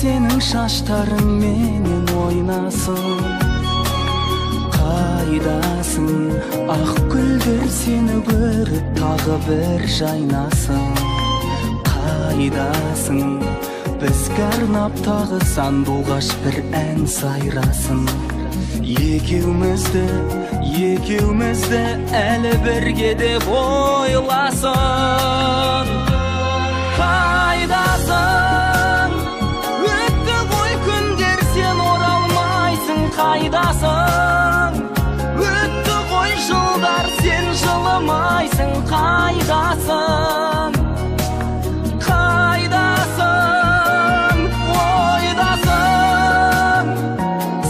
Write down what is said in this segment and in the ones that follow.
senin şaşların menен oynaсын. Қайдасың, ақ гүлдер seni көріп тағы бір жайнасын. Қайдасың, бізге арнап тағы сандуғаш бір ән сайрасын. Екеумізді әлі бірге деп ойласын. Қайдасың, өтті ғой күндер, сен оралмайсың. Қайдасың, өтті ғой жылдар, сен жылымайсың. Қайдасың, қайдасың, ойдасың,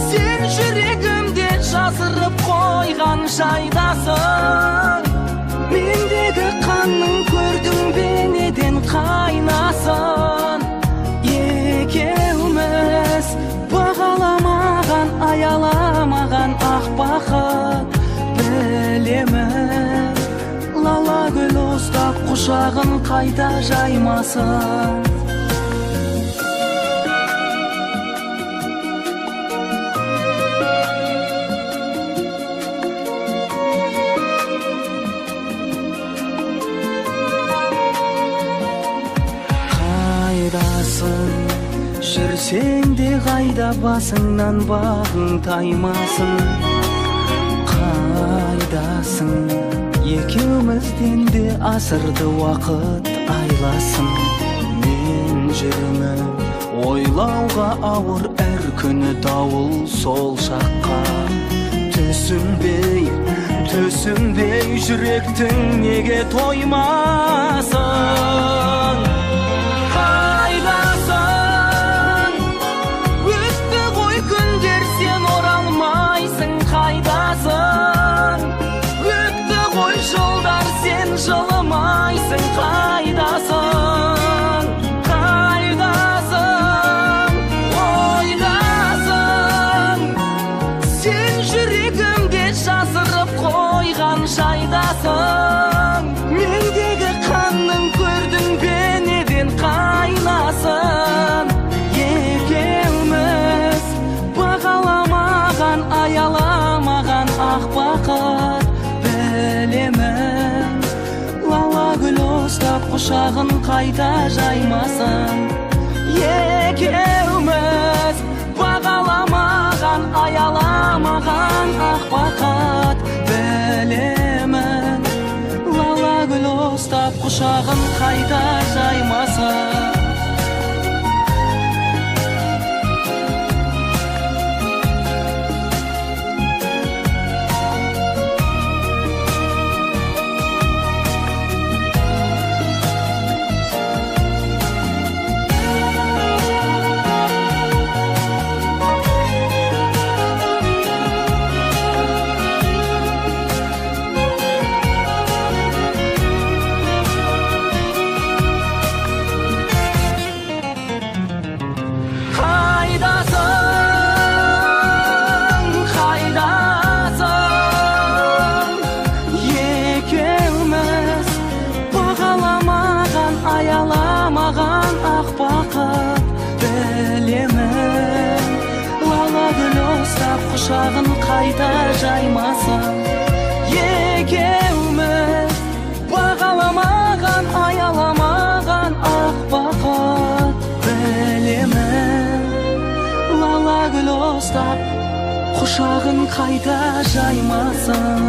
сен жүрегімде жазырып қойған жайдасың. Мендегі қанның көрдің бе неден қайнасын. Екеуміз бағаламаған, аяламаған ақ бақыт. Білемін, лала гүл ұстап құшағын қайта жаймасын. Жүрсең де қайда басыңнан бағың таймасын. Қайдасың, екеумізден де асырды уақыт айласын. Мен жүрмін ойлауға ауыр әр күні дауыл сол шаққа. Түсінбей жүректің неге тоймасын. Қайдасың, өтті ғой күндер, сен оралмайсың. Қайдасың, өтті ғой жылдар, сен жылымайсың. Қайдасың, қайдасың, ойдасың, сен жүрегімде жазырып қойған жайдасың. Мендегі қанның көрдің бе неден қайнасын. Екеуміз бағаламаған, аяламаған ақ бақыт. Білемін, лала гүл ұстап құшағын қайта жаймасын. Екеуміз бағаламаған, аяламаған ақ бақыт. Білемін, лала гүл ұстап құшағын қайта жаймасын. Аяламаған ақ бақыт. Білемін, лала гүл ұстап құшағын қайта жаймасын. Екеуміз бағаламаған, аяламаған ақ бақыт. Білемін, лала гүл ұстап құшағын қайта жаймасын.